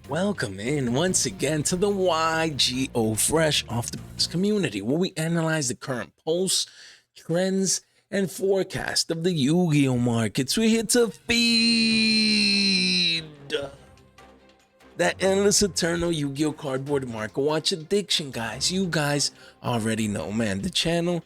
Welcome in once again to the YGO Fresh Off the Press community, where we analyze the current pulse, trends, and forecast of the Yu-Gi-Oh markets. We're here to feed that endless eternal Yu-Gi-Oh cardboard market watch addiction, guys. You guys already know, man. The channel,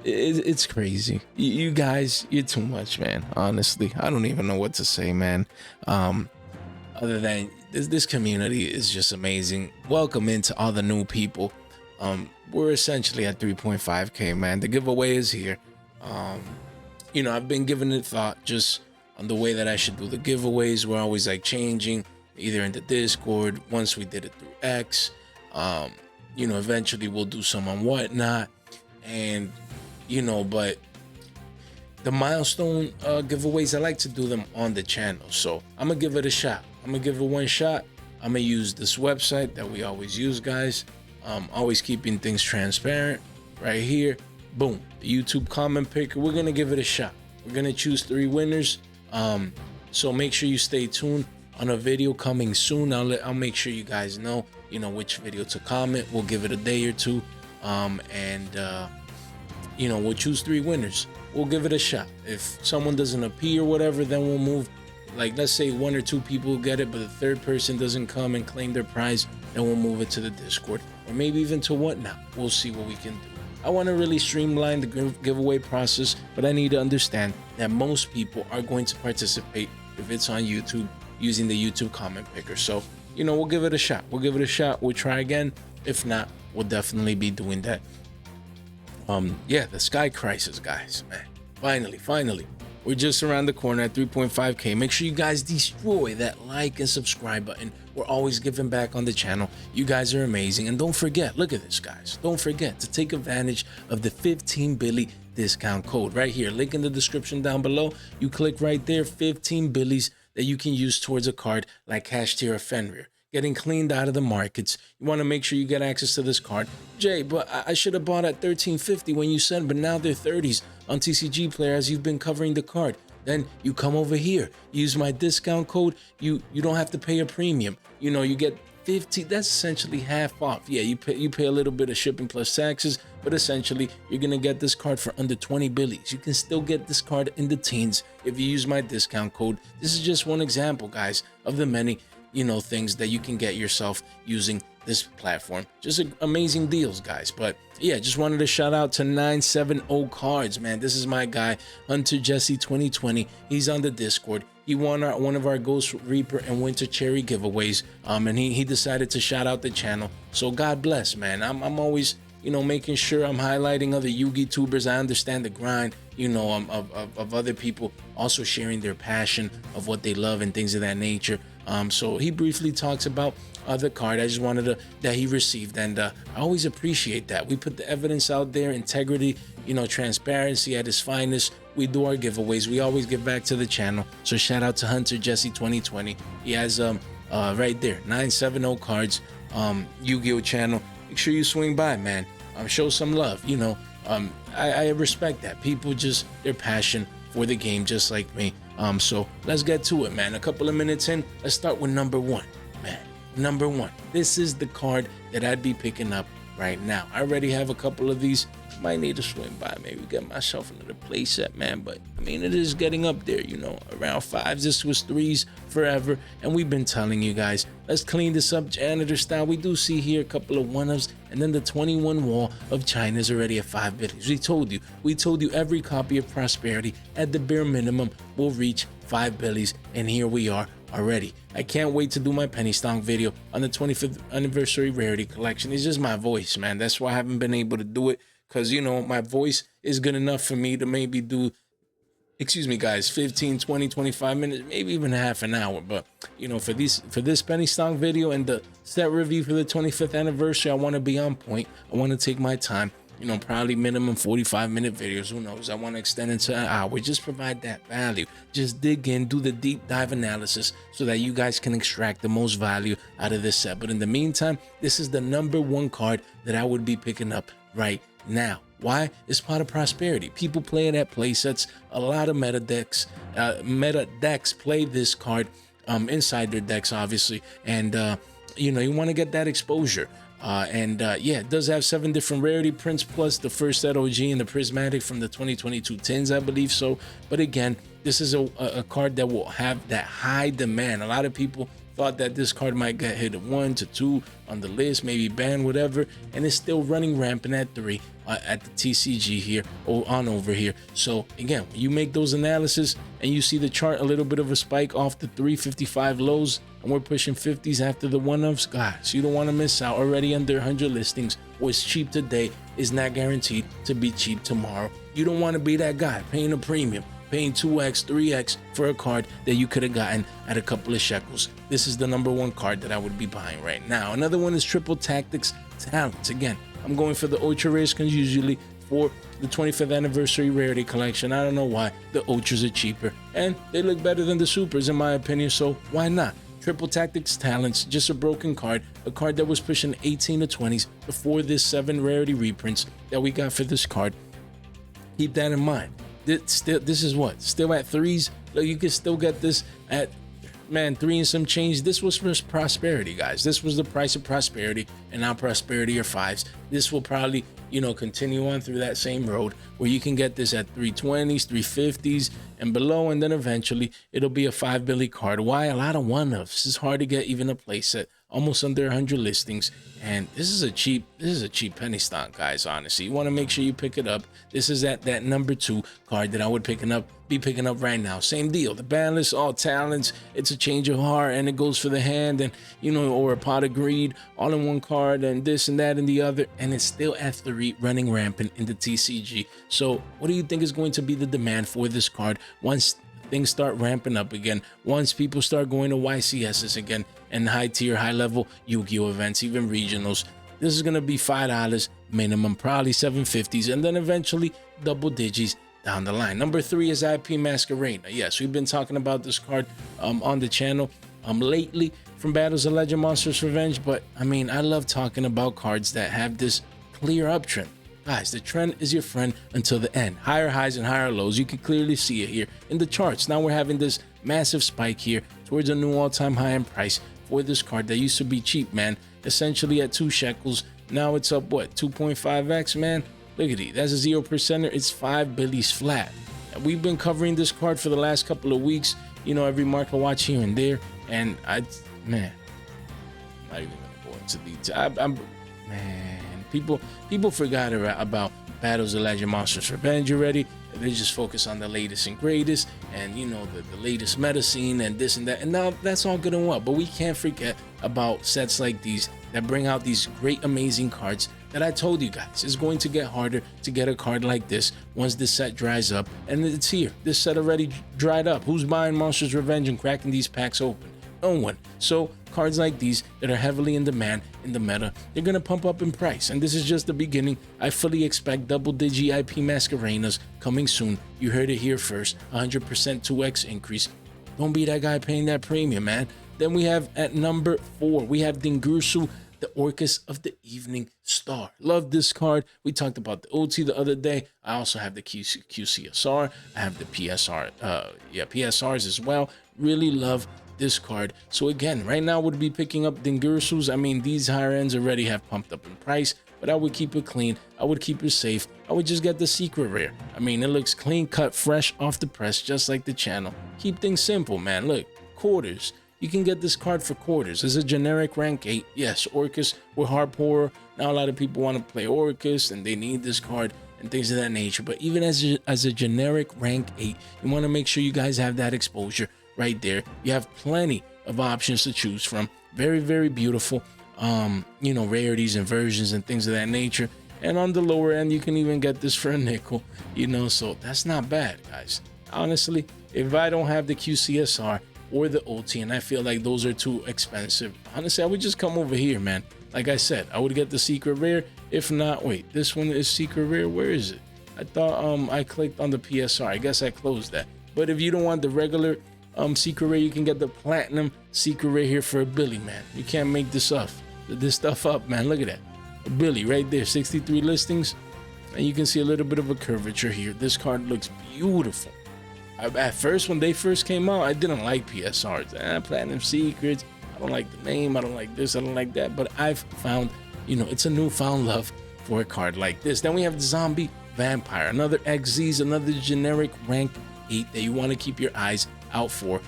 it's crazy. You guys, you're too much, man. Honestly, I don't even know what to say, man. Other than this community is just amazing. Welcome into all the new people. We're essentially at 3.5k, man. The giveaway is here. I've been giving it thought just on the way that I should do the giveaways. We're always like changing, either in the Discord. Once we did it through X. Eventually we'll do some on Whatnot, and but the milestone giveaways, I like to do them on the channel. So I'm gonna give it a shot. I'm gonna give it one shot. I'm gonna use this website that we always use, guys. Always keeping things transparent. Right here, boom, the YouTube comment picker. We're gonna give it a shot. We're gonna choose 3 winners. So make sure you stay tuned on a video coming soon. I'll make sure you guys know, which video to comment. We'll give it a day or two, we'll choose 3 winners. We'll give it a shot. If someone doesn't appear or whatever, then we'll move. Like, let's say 1 or 2 people get it, but the 3rd person doesn't come and claim their prize, then we'll move it to the Discord, or maybe even to Whatnot. We'll see what we can do. I want to really streamline the giveaway process, but I need to understand that most people are going to participate if it's on YouTube using the YouTube comment picker. So, we'll give it a shot. We'll try again. If not, we'll definitely be doing that. The Sky Crisis, guys, man. Finally. We're just around the corner at 3.5k. Make sure you guys destroy that like and subscribe button. We're always giving back on the channel. You guys are amazing. And don't forget, look at this, guys. Don't forget to take advantage of the 15 Billy discount code right here. Link in the description down below. You click right there, 15 Billies that you can use towards a card like Cash Tier or Fenrir. Getting cleaned out of the markets. You want to make sure you get access to this card. Jay, but I should have bought at 13.50 when you said, but now they're 30s on TCG Player as you've been covering the card. Then you come over here, use my discount code. You don't have to pay a premium. You get 50. That's essentially half off. Yeah, you pay a little bit of shipping plus taxes, but essentially you're gonna get this card for under 20 billies. You can still get this card in the teens if you use my discount code. This is just one example, guys, of the many things that you can get yourself using this platform. Just amazing deals, guys. But yeah, just wanted to shout out to 970 Cards, man. This is my guy, Hunter Jesse 2020. He's on the Discord. He won one of our Ghost Reaper and Winter Cherry giveaways, and he decided to shout out the channel. So God bless, man. I'm always making sure I'm highlighting other Yugi tubers. I understand the grind, of other people also sharing their passion of what they love and things of that nature. So he briefly talks about the card. I just wanted that he received, and I always appreciate that. We put the evidence out there, integrity, transparency at its finest. We do our giveaways. We always give back to the channel. So shout out to Hunter Jesse 2020. He has right there 970 Cards Yu-Gi-Oh channel. Make sure you swing by, man. Show some love. I respect that. People just their passion for the game, just like me. So let's get to it, man. A couple of minutes in, let's start with number 1, man. Number 1. This is the card that I'd be picking up right now. I already have a couple of these. Might need to swing by, maybe get myself another playset, man. But I mean, it is getting up there, around 5s. This was 3s forever, and we've been telling you guys, let's clean this up janitor style. We do see here a couple of 1-ofs, and then the 21 wall of China is already at 5 billions. We told you every copy of Prosperity at the bare minimum will reach 5 billions, and here we are already. I can't wait to do my penny stock video on the 25th anniversary rarity collection. It's just my voice, man. That's why I haven't been able to do it, because my voice is good enough for me to maybe do, 15, 20, 25 minutes, maybe even half an hour. But for this penny stock video and the set review for the 25th anniversary, I want to be on point. I want to take my time. Probably minimum 45-minute videos. Who knows? I want to extend into an hour. Just provide that value. Just dig in, do the deep dive analysis so that you guys can extract the most value out of this set. But in the meantime, this is the number 1 card that I would be picking up right now. Why? It's part of Prosperity. People play it at play sets. A lot of meta decks play this card. inside their decks, obviously. And you know, you want to get that exposure. Yeah, it does have 7 different rarity prints plus the first set OG and the prismatic from the 2022 tins, I believe so. But again, this is a card that will have that high demand. A lot of people thought that this card might get hit at 1 to 2 on the list, maybe banned, whatever, and it's still running rampant at 3 at the TCG here or on over here. So again, when you make those analysis and you see the chart, a little bit of a spike off the 355 lows, and we're pushing 50s after the one-offs, guys, you don't want to miss out. Already under 100 listings. What's cheap today is not guaranteed to be cheap tomorrow. You don't want to be that guy paying a premium, paying 2x, 3x for a card that you could have gotten at a couple of shekels. This is the #1 card that I would be buying right now. Another one is Triple Tactics Talents. Again, I'm going for the ultra rares because usually for the 25th anniversary rarity collection, I don't know why, the ultras are cheaper and they look better than the supers in my opinion, so why not? Triple Tactics Talents, just a broken card, a card that was pushing 18 to 20s before this 7 rarity reprints that we got for this card. Keep that in mind. This is what? Still at 3s? Like, you can still get this at, man, 3 and some change. This was for prosperity, guys. This was the price of prosperity, and now prosperity are 5s. This will probably, you know, continue on through that same road where you can get this at 320s, 350s and below, and then eventually it'll be a 5 Billy card. Why? A lot of one-offs. It's hard to get even a playset, almost under 100 listings, and this is a cheap penny stock, guys. Honestly, you want to make sure you pick it up. This is that #2 card that I would be picking up right now. Same deal, the Banlist, all talents, it's a change of heart, and it goes for the hand, and you know, or a pot of greed, all in one card, and this and that and the other, and it's still at 3, running rampant in the TCG. So what do you think is going to be the demand for this card once things start ramping up again, once people start going to YCSs again and high tier, high level Yu-Gi-Oh events, even regionals? This is going to be $5 minimum, probably 750s, and then eventually double digits down the line. #3 is IP Masquerade. Yes, we've been talking about this card on the channel lately from Battles of Legend Monsters Revenge, but I mean, I love talking about cards that have this clear uptrend. Guys, the trend is your friend until the end. Higher highs and higher lows. You can clearly see it here in the charts. Now we're having this massive spike here towards a new all-time high in price for this card that used to be cheap, man. Essentially at 2 shekels. Now it's up, what, 2.5x, man? Look at it. That's a 0%er. It's 5 Billies flat. We've been covering this card for the last couple of weeks. You know, every market watch here and there. And man, I'm not even going to go into detail. Man, people forgot about Battles of Legend Monsters Revenge already. They just focus on the latest and greatest, and you know, the latest meta scene and this and that. And now that's all good and well, but we can't forget about sets like these that bring out these great, amazing cards that I told you guys. It's going to get harder to get a card like this once this set dries up, and it's here. This set already dried up. Who's buying Monsters Revenge and cracking these packs open? No one. So cards like these that are heavily in demand in the meta, they're gonna pump up in price, and this is just the beginning. I fully expect double-digit IP Masqueranas coming soon. You heard it here first. 100% 2x increase. Don't be that guy paying that premium, man. Then we have at #4, we have Dingirsu, the Orcus of the Evening Star. Love this card. We talked about the OT the other day. I also have the QCSR. I have the PSR, PSRs as well. Really love this card. So again, right now I would be picking up Dingirsus. I mean, these higher ends already have pumped up in price, but I would keep it clean. I would keep it safe. I would just get the secret rare. I mean, it looks clean cut, fresh off the press, just like the channel. Keep things simple, man. Look, quarters. You can get this card for quarters. It's a generic rank 8. Yes, Orcus with hardcore. Now a lot of people want to play Orcus and they need this card and things of that nature. But even as a generic rank 8, you want to make sure you guys have that exposure right there. You have plenty of options to choose from. Very, very beautiful, you know, rarities and versions and things of that nature. And on the lower end, you can even get this for a nickel, you know, so that's not bad, guys. Honestly, if I don't have the QCSR or the OT and I feel like those are too expensive, honestly, I would just come over here, man. Like I said, I would get the secret rare. If not, wait, this one is secret rare. Where is it? I thought I clicked on the PSR. I guess I closed that. But if you don't want the regular secret rare, you can get the platinum secret rare here for a Billy, man. You can't make this stuff up, man. Look at that, a Billy right there, 63 listings, and you can see a little bit of a curvature here. This card looks beautiful. At first, when they first came out, I didn't like PSRs. Platinum Secrets. I don't like the name. I don't like this. I don't like that. But I've found, it's a newfound love for a card like this. Then we have the Zombie Vampire, another XZs, another generic rank 8 that you want to keep your eyes out for.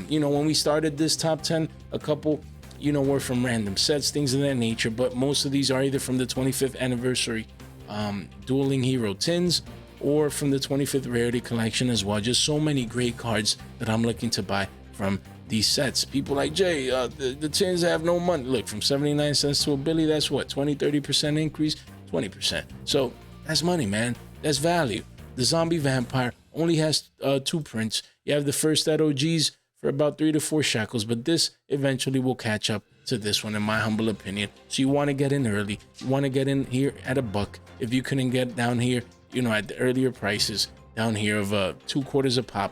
When we started this top 10, a couple, were from random sets, things of that nature. But most of these are either from the 25th anniversary Dueling Hero tins, or from the 25th Rarity Collection as well. Just so many great cards that I'm looking to buy from these sets. People like, Jay, the tins have no money. Look, from 79 cents to a Billy, that's what, 20-30% increase? 20%. So that's money, man. That's value. The Zombie Vampire only has 2 prints. You have the first at OGs for about 3 to 4 shekels, but this eventually will catch up to this one, in my humble opinion. So you want to get in early. You want to get in here at $1. If you couldn't get down here, at the earlier prices down here of 2/4 a pop,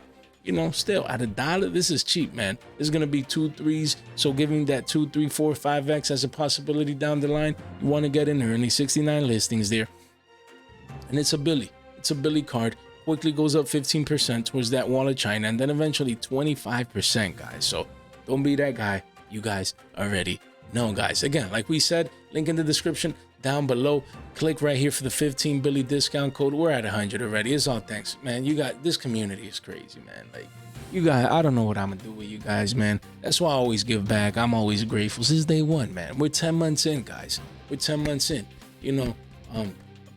still at $1, this is cheap, man. There's gonna be 2 3s, so giving that 2 3 4 5x as a possibility down the line. You want to get in early. 69 listings there, and it's a Billy. It's a Billy card. Quickly goes up 15% towards that wall of China, and then eventually 25%, guys. So don't be that guy. You guys already know, guys. Again, like we said, link in the description down below. Click right here for the 15 Billy discount code. We're at 100 already. It's all thanks, man. You got this community is crazy, man. Like, you guys, I don't know what I'm gonna do with you guys, man. That's why I always give back. I'm always grateful since day one, man. We're 10 months in, guys. We're 10 months in. A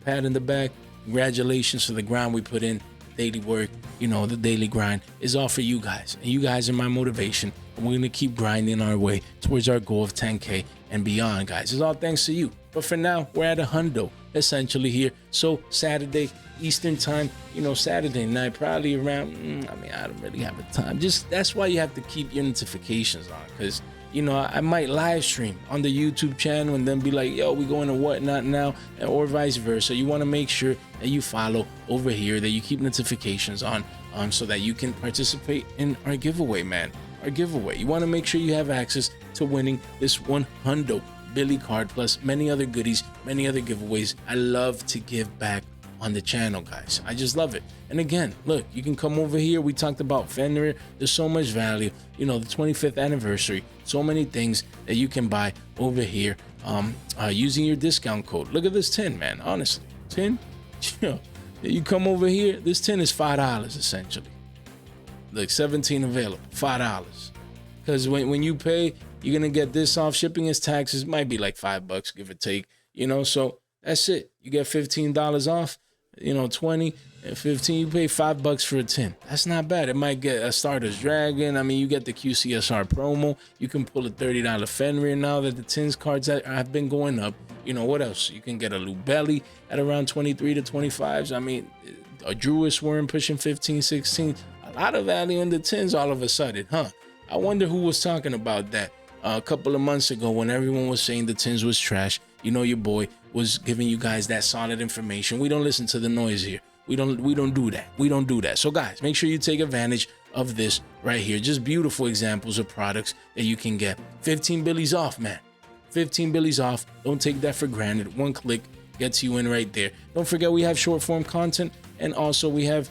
pat in the back. Congratulations for the grind we put in, daily work, the daily grind is all for you guys. And you guys are my motivation. And we're going to keep grinding our way towards our goal of 10K and beyond, guys. It's all thanks to you. But for now, we're at $100 essentially here. So Saturday, Eastern time, Saturday night, probably around, I don't really have a time. That's why you have to keep your notifications on, because I might live stream on the YouTube channel and then be like, yo, we going to whatnot now, or vice versa. You want to make sure that you follow over here, that you keep notifications on, so that you can participate in our giveaway, man. Our giveaway. You want to make sure you have access to winning this 100 Billy card, plus many other goodies, many other giveaways. I love to give back on the channel, guys. I just love it. And again, look, you can come over here. We talked about Fenrir. There's so much value, the 25th anniversary, so many things that you can buy over here using your discount code. Look at this tin, man. Honestly, tin, you come over here, this tin is $5 essentially. Look, 17 available, $5. Because when you pay, you're gonna get this off. Shipping as taxes might be like $5, give or take, so that's it. You get $15 off, 20 and 15, you pay $5 for a tin. That's not bad. It might get a Stardust Dragon. You get the QCSR promo. You can pull a $30 Fenrir now that the tins cards have been going up. What else? You can get a Lubelli at around 23 to 25s. A Druis Worm pushing 15, 16. A lot of value in the tins all of a sudden, huh? I wonder who was talking about that a couple of months ago when everyone was saying the tins was trash. Your boy was giving you guys that solid information. We don't listen to the noise here. We don't do that. We don't do that. So guys, make sure you take advantage of this right here. Just beautiful examples of products that you can get. 15 Billies off, man. 15 Billies off. Don't take that for granted. One click gets you in right there. Don't forget we have short form content, and also we have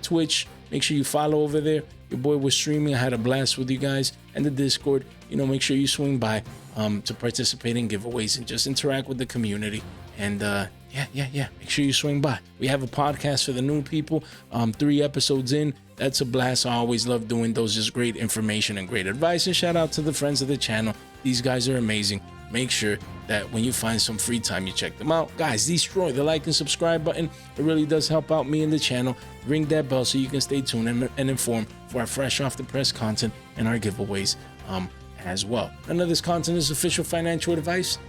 Twitch. Make sure you follow over there. Your boy was streaming. I had a blast with you guys, and the Discord. Make sure you swing by to participate in giveaways and just interact with the community. And make sure you swing by. We have a podcast for the new people. 3 episodes in. That's a blast. I always love doing those. Just great information and great advice. And shout out to the friends of the channel. These guys are amazing. Make sure that when you find some free time, you check them out. Guys, destroy the like and subscribe button. It really does help out me and the channel. Ring that bell so you can stay tuned and informed for our fresh off the press content and our giveaways as well. None of this content is official financial advice.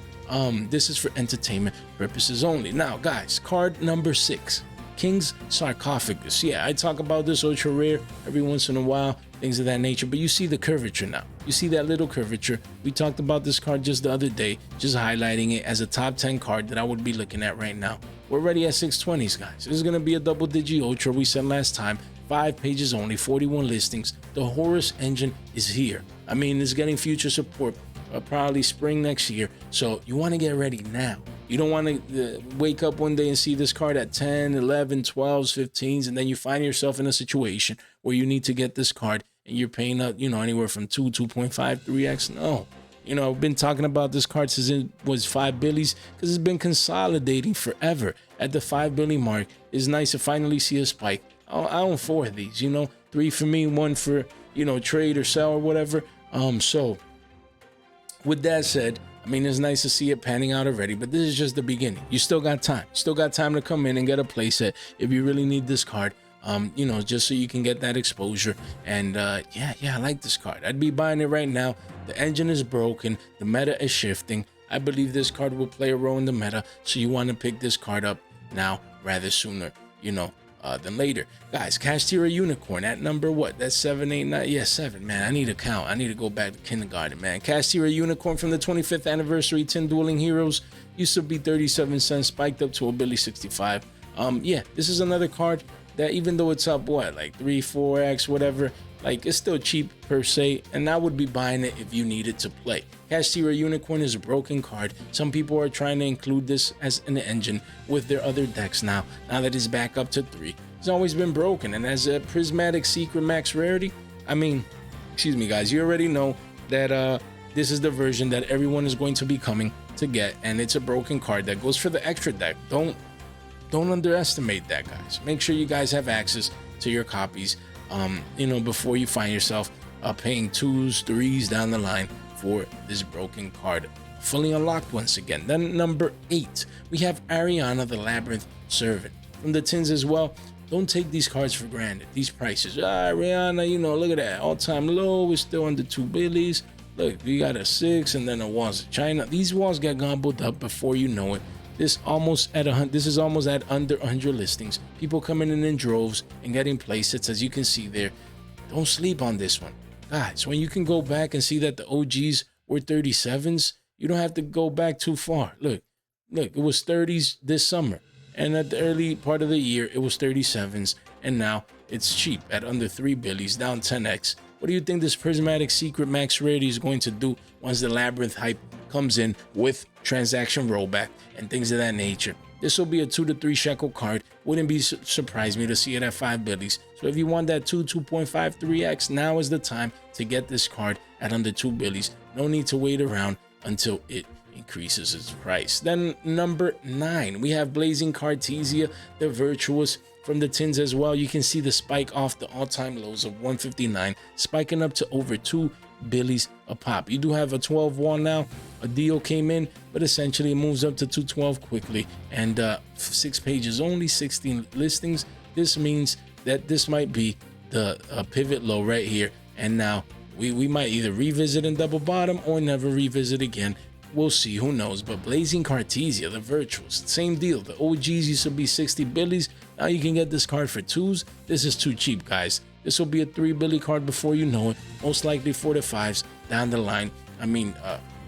This is for entertainment purposes only. Now, guys, card number 6, King's Sarcophagus. Yeah, I talk about this ultra rare every once in a while, things of that nature, but you see the curvature now. You see that little curvature. We talked about this card just the other day, just highlighting it as a top 10 card that I would be looking at right now. We're already at 620s, guys. This is going to be a double digi ultra we said last time. 5 pages only, 41 listings. The Horus engine is here. It's getting future support. Probably spring next year. So you want to get ready now. You don't want to wake up one day and see this card at 10, 11, 12s, 15s, and then you find yourself in a situation where you need to get this card and you're paying up, anywhere from 2.5, 3x. No. I've been talking about this card since it was 5 billies because it's been consolidating forever at the 5 billion mark. It's nice to finally see a spike. I own 4 of these, 3 for me, 1 for, trade or sell or whatever. So with that said, it's nice to see it panning out already, but this is just the beginning. You still got time. Still got time to come in and get a playset if you really need this card. Just so you can get that exposure. And yeah, I like this card. I'd be buying it right now. The engine is broken. The meta is shifting. I believe this card will play a role in the meta, so you want to pick this card up now rather sooner, than later. Guys, Castira Unicorn at number what? That's 7, 8, 9. Yeah, 7. Man, I need to count. I need to go back to kindergarten, man. Castira Unicorn from the 25th anniversary 10 Dueling Heroes used to be 37 cents, spiked up to a Billy 65. Yeah, this is another card that even though it's up like 3, 4x, whatever, like it's still cheap per se, and I would be buying it if you needed to play. Castira Unicorn is a broken card. Some people are trying to include this as an engine with their other decks now that it's back up to 3. It's always been broken, and as a prismatic secret max rarity, excuse me guys, you already know that this is the version that everyone is going to be coming to get, and it's a broken card that goes for the extra deck. Don't underestimate that, guys. Make sure you guys have access to your copies, before you find yourself paying 2s, 3s down the line for this broken card. Fully unlocked once again. Then number 8, we have Ariana the Labyrinth Servant from the tins as well. Don't take these cards for granted. These prices, Ariana, look at that, all-time low is still under 2 billies. Look, you got a 6 and then a walls of China. These walls get gobbled up before you know it. This is almost at under 100 listings. People coming in droves and getting playsets, as you can see there. Don't sleep on this one, guys. When you can go back and see that the OGs were 37s, you don't have to go back too far. Look, it was 30s this summer, and at the early part of the year it was 37s, and now it's cheap at under 3 billies, down 10x. What do you think this prismatic secret max rarity is going to do once the Labyrinth hype comes in with transaction rollback and things of that nature? This will be a 2 to 3 shekel card. Wouldn't be surprise me to see it at 5 billies. So if you want that 2.5, 3x, now is the time to get this card at under 2 billies. No need to wait around until it increases its price. Then number 9, we have Blazing Cartesia, the Virtuous from the tins as well. You can see the spike off the all-time lows of 159, spiking up to over 2 billies a pop. You do have a 12 wall now. A deal came in, but essentially it moves up to 212 quickly, and 6 pages only, 16 listings. This means that this might be the pivot low right here, and now we might either revisit and double bottom or never revisit again. We'll see, who knows. But Blazing Cartesia, the Virtuals, same deal. The OGs used to be 60 billies. Now you can get this card for 2s. This is too cheap, guys. This will be a 3 billy card before you know it. Most likely 4 to 5s down the line.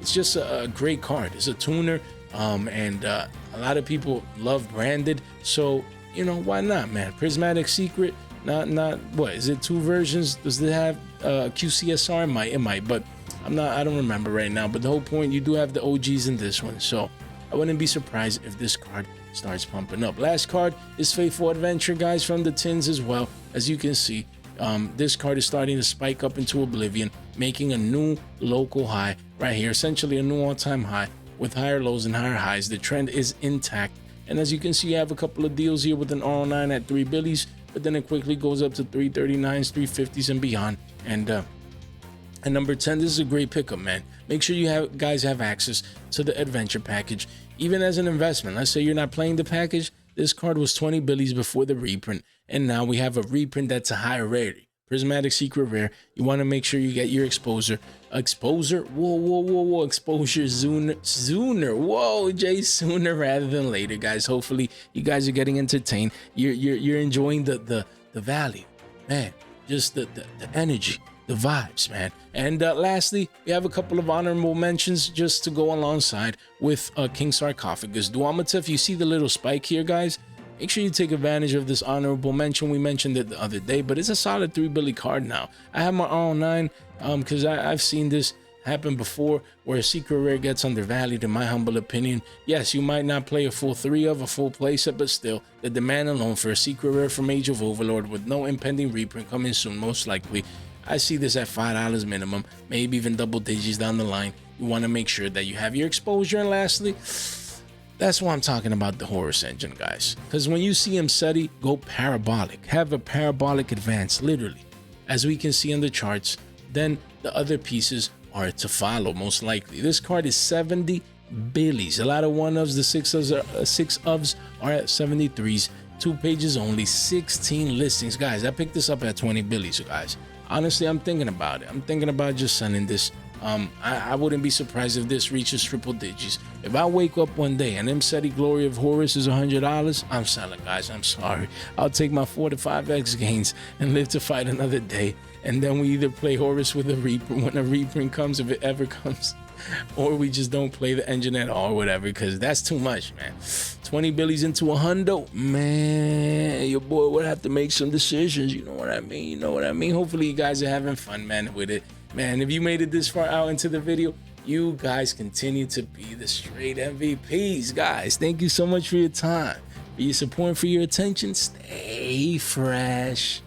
It's just a great card. It's a tuner, and a lot of people love branded. So, why not, man? Prismatic Secret, not what is it? 2 versions? Does it have QCSR? It might, but I don't remember right now. But the whole point, you do have the OGs in this one, so I wouldn't be surprised if this card starts pumping up. Last card is Faithful Adventure, guys, from the tins as well. As you can see, this card is starting to spike up into oblivion, making a new local high right here, essentially a new all-time high with higher lows and higher highs. The trend is intact, and as you can see, you have a couple of deals here with an R09 at 3 billies, but then it quickly goes up to 339s, 350s, and beyond. And number 10, this is a great pickup, man. Make sure you guys have access to the adventure package, even as an investment. Let's say you're not playing the package. This card was 20 billies before the reprint, and now we have a reprint that's a higher rarity. Prismatic Secret Rare. You want to make sure you get your exposure. Whoa. Exposure sooner. Whoa, Jay, sooner rather than later, guys. Hopefully, you guys are getting entertained. You're enjoying the value, man. Just the energy, the vibes, man. And lastly, we have a couple of honorable mentions just to go alongside with King Sarcophagus. Dualmatif, you see the little spike here, guys? Make sure you take advantage of this honorable mention. We mentioned it the other day, but it's a solid 3 billy card now. I have my R09 because I've seen this happened before where a secret rare gets undervalued, in my humble opinion. Yes, you might not play a full 3 of a full playset, but still, the demand alone for a secret rare from Age of Overlord with no impending reprint coming soon, most likely, I see this at $5 minimum, maybe even double digits down the line. You want to make sure that you have your exposure. And lastly, that's why I'm talking about the Horus engine, guys. Because when you see Mseti go parabolic, have a parabolic advance, literally, as we can see on the charts, then the other pieces are to follow, most likely. This card is 70 billies. A lot of 1-ofs, the 6-ofs are at 73s. 2 pages only, 16 listings. Guys, I picked this up at 20 billies, guys. Honestly, I'm thinking about it. I'm thinking about just sending this. I wouldn't be surprised if this reaches triple digits. If I wake up one day and Mseti Glory of Horus is $100, I'm selling, guys. I'm sorry. I'll take my 4 to 5x gains and live to fight another day. And then we either play Horus with a reprint when a reprint comes, if it ever comes, or we just don't play the engine at all, or whatever, because that's too much, man. 20 billies into a hundo, man, your boy would have to make some decisions. You know what I mean? You know what I mean? Hopefully you guys are having fun, man, with it. Man, if you made it this far out into the video, you guys continue to be the straight MVPs, guys. Thank you so much for your time, for your support, for your attention. Stay fresh.